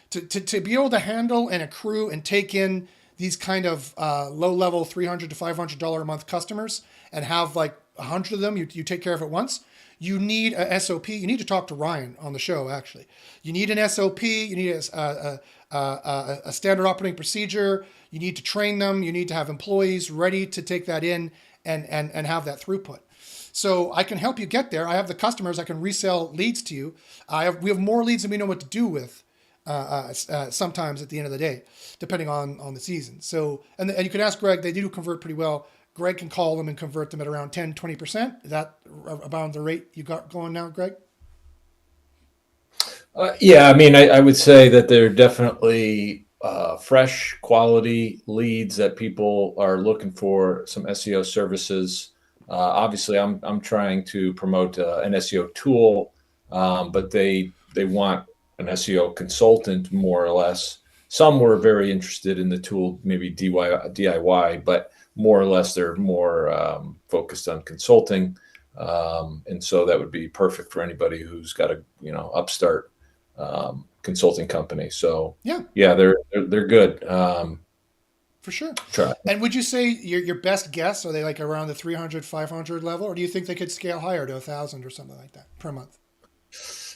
To be able to handle and accrue and take in these kind of low-level $300 to $500 a month customers and have like 100 of them you take care of at once, you need a SOP. You need to talk to Ryan on the show, actually. You need an SOP. You need a standard operating procedure. You need to train them. You need to have employees ready to take that in and have that throughput. So I can help you get there. I have the customers. I can resell leads to you. We have more leads than we know what to do with sometimes at the end of the day, depending on the season. So, and you can ask Greg. They do convert pretty well. Greg can call them and convert them at around 10, 20%. Is that about the rate you got going now, Greg? Yeah, I mean, I would say that they're definitely fresh quality leads that people are looking for some SEO services. Obviously, I'm trying to promote an SEO tool, but they want an SEO consultant more or less. Some were very interested in the tool, maybe DIY, but more or less they're more focused on consulting, and so that would be perfect for anybody who's got a upstart consulting company. So Yeah, yeah, they're good. for sure. Try. And would you say your best guess, are they like around the 300, 500 level, or do you think they could scale higher to 1,000 or something like that per month?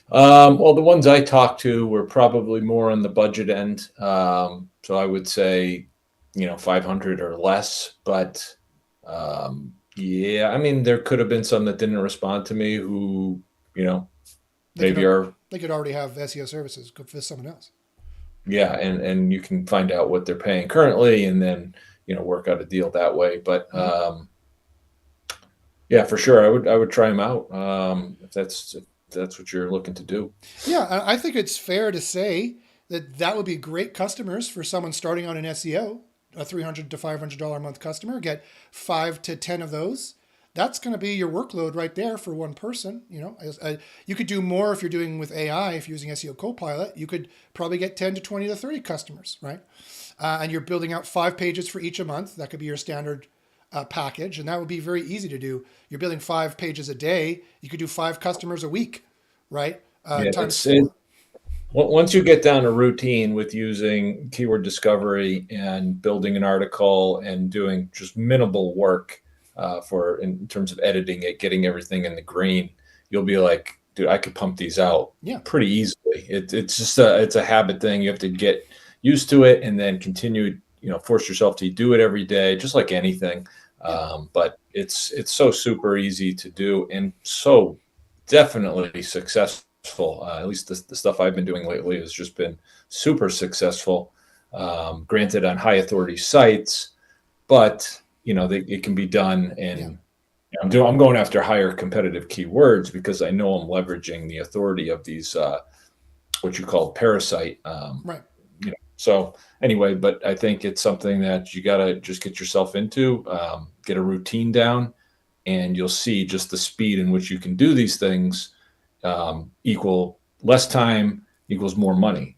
Well, the ones I talked to were probably more on the budget end. So I would say, 500 or less. But yeah, I mean, there could have been some that didn't respond to me who, you know, They maybe could are, they could already have SEO services for someone else. yeah, and you can find out what they're paying currently and then, work out a deal that way. But Hmm. yeah, for sure, I would try them out if that's what you're looking to do. Yeah, I think it's fair to say that that would be great customers for someone starting on an SEO. A $300 to $500 a month customer, get 5 to 10 of those. That's going to be your workload right there for one person. You could do more if you're doing with AI. If you're using SEO Copilot, you could probably get 10 to 20 to 30 customers, right? And you're building out 5 pages for each a month. That could be your standard package, and that would be very easy to do. You're building 5 pages a day. You could do 5 customers a week, right? Yeah, Times four. once you get down a routine with using keyword discovery and building an article and doing just minimal work for in terms of editing it, getting everything in the green, you'll be like, dude, I could pump these out Yeah, pretty easily. It's just it's a habit thing. You have to get used to it and then continue, force yourself to do it every day, just like anything. yeah, But it's so super easy to do and so definitely successful. At least the stuff I've been doing lately has just been super successful. Granted, on high authority sites, but it can be done yeah. in. I'm going after higher competitive keywords because I know I'm leveraging the authority of these what you call parasite. Right. So anyway, but I think it's something that you got to just get yourself into, get a routine down, and you'll see just the speed in which you can do these things equal less time equals more money.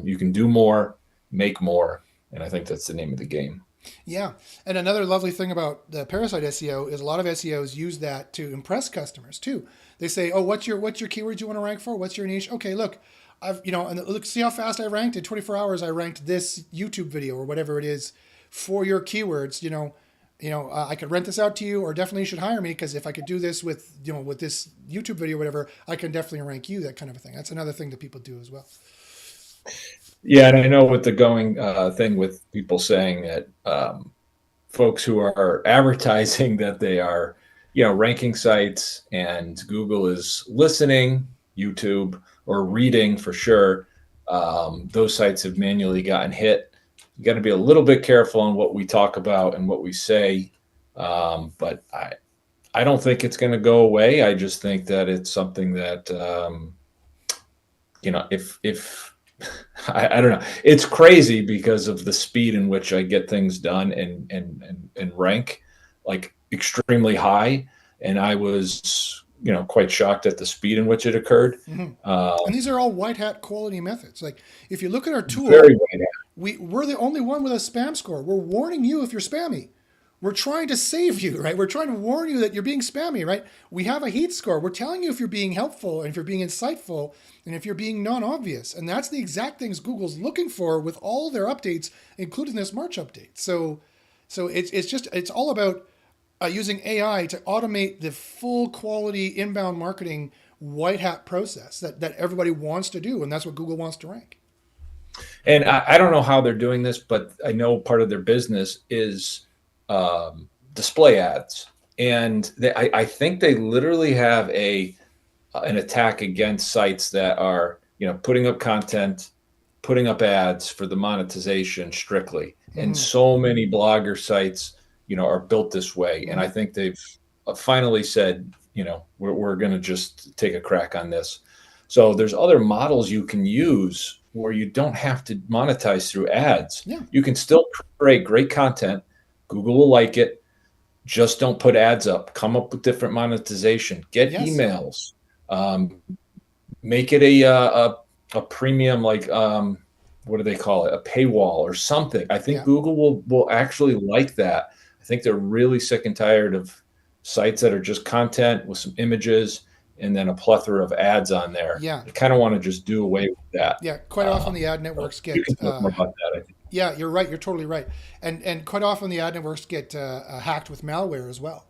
You can do more, make more, and I think that's the name of the game. Yeah. And another lovely thing about the parasite SEO is a lot of SEOs use that to impress customers too. They say, "Oh, what's your keywords you want to rank for? What's your niche?" Okay, look, and look, see how fast I ranked. In 24 hours I ranked this YouTube video or whatever it is for your keywords, I could rent this out to you, or definitely you should hire me, because if I could do this with this YouTube video, whatever, I can definitely rank you, that kind of a thing. That's another thing that people do as well. Yeah, and I know with the going thing with people saying that folks who are advertising that they are, ranking sites and Google is listening, YouTube or reading for sure. Those sites have manually gotten hit. You got to be a little bit careful on what we talk about and what we say. But I don't think it's going to go away. I just think that it's something that, if I don't know, it's crazy because of the speed in which I get things done and rank like extremely high. And I was, quite shocked at the speed in which it occurred. Hmm. Uh, And these are all white hat quality methods. Like, if you look at our tool, very wide. we're the only one with a spam score. We're warning you if you're spammy. We're trying to save you, right? We're trying to warn you that you're being spammy, right? We have a heat score. We're telling you if you're being helpful and if you're being insightful and if you're being non-obvious. And that's the exact things Google's looking for with all their updates, including this March update. So it's all about using AI to automate the full quality inbound marketing white hat process that everybody wants to do, and that's what Google wants to rank. And I don't know how they're doing this, but I know part of their business is display ads. And I think they literally have an attack against sites that are, putting up content, putting up ads for the monetization strictly. And Mm-hmm. so many blogger sites, are built this way. And I Mm-hmm. think they've finally said, we're going to just take a crack on this. So there's other models you can use where you don't have to monetize through ads. Yeah. You can still create great content. Google will like it. Just don't put ads up. Come up with different monetization. Get Yes. emails. Um, Make it a premium, like what do they call it? A paywall or something. I think Yeah. Google will actually like that. I think they're really sick and tired of sites that are just content with some images and then a plethora of ads on there. Yeah. They kind of want to just do away with that. Yeah. Quite often the ad So networks you get can talk more about that, I think. yeah, you're right. You're totally right. And quite often the ad networks get hacked with malware as well.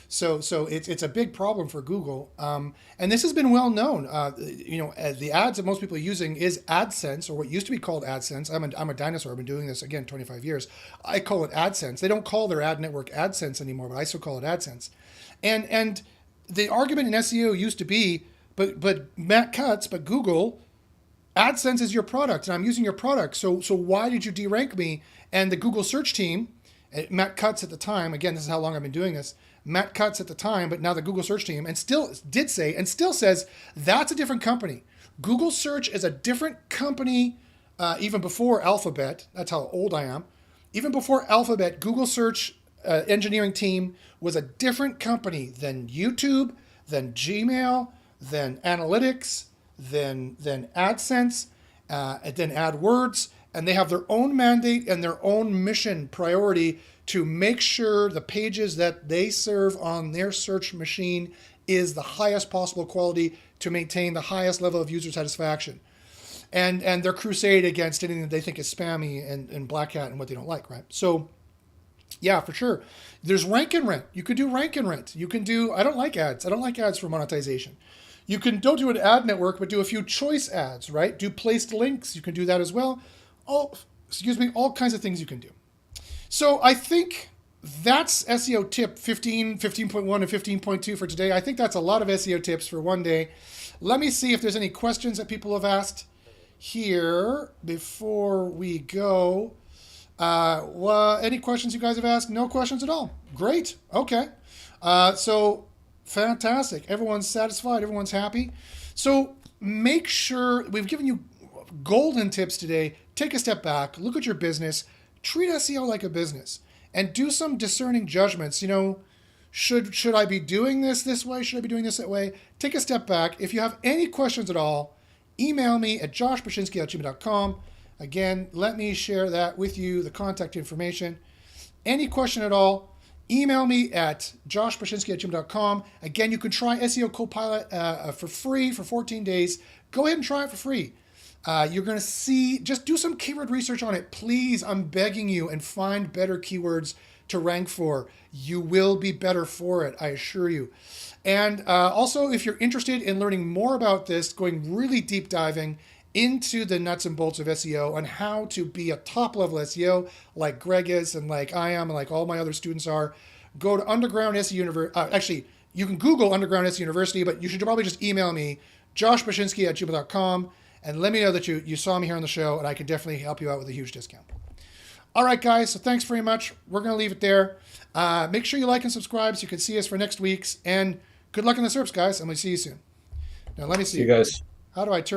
So it's a big problem for Google. And this has been well known. The ads that most people are using is AdSense, or what used to be called AdSense. I'm a dinosaur. I've been doing this again 25 years. I call it AdSense. They don't call their ad network AdSense anymore, but I still call it AdSense. And the argument in SEO used to be, but Matt Cutts, but Google, AdSense is your product, and I'm using your product. So why did you derank me? And the Google search team, Matt Cutts at the time, again, this is how long I've been doing this. Matt Cutts at the time, but now the Google search team, and still did say, and still says, that's a different company. Google search is a different company, even before Alphabet. That's how old I am. Even before Alphabet, Google search engineering team was a different company than YouTube, than Gmail, than Analytics, than AdSense, than AdWords, and they have their own mandate and their own mission priority to make sure the pages that they serve on their search machine is the highest possible quality to maintain the highest level of user satisfaction. And their crusade against anything that they think is spammy and black hat and what they don't like, right? So yeah, for sure. There's rank and rent. You could do rank and rent. You can do, I don't like ads. I don't like ads for monetization. You can, don't do an ad network, but do a few choice ads, right? Do placed links. You can do that as well. All kinds of things you can do. So I think that's SEO tip 15, 15.1, and 15.2 for today. I think that's a lot of SEO tips for one day. Let me see if there's any questions that people have asked here before we go. Any questions you guys have asked? No questions at all. Great. Okay. So fantastic. Everyone's satisfied. Everyone's happy. So make sure we've given you golden tips today. Take a step back. Look at your business. Treat SEO like a business and do some discerning judgments. Should I be doing this way? Should I be doing this that way? Take a step back. If you have any questions at all, email me at joshpashinsky@gmail.com. Again, let me share that with you, the contact information. Any question at all, email me at joshpashinsky@gmail.com. Again, you can try SEO Copilot for free for 14 days. Go ahead and try it for free. You're going to see, just do some keyword research on it. Please, I'm begging you, and find better keywords to rank for. You will be better for it, I assure you. And also, if you're interested in learning more about this, going really deep diving into the nuts and bolts of SEO and how to be a top level SEO like Greg is and like I am and like all my other students are, go to Underground SEO University. Actually, you can Google Underground SEO University, but you should probably just email me, joshpashinsky@gmail.com, and let me know that you saw me here on the show, and I can definitely help you out with a huge discount. All right, guys, so thanks very much. We're going to leave it there. Make sure you like and subscribe so you can see us for next week's, and good luck in the SERPs, guys, and we'll see you soon. Now, let me see. See you guys. How do I turn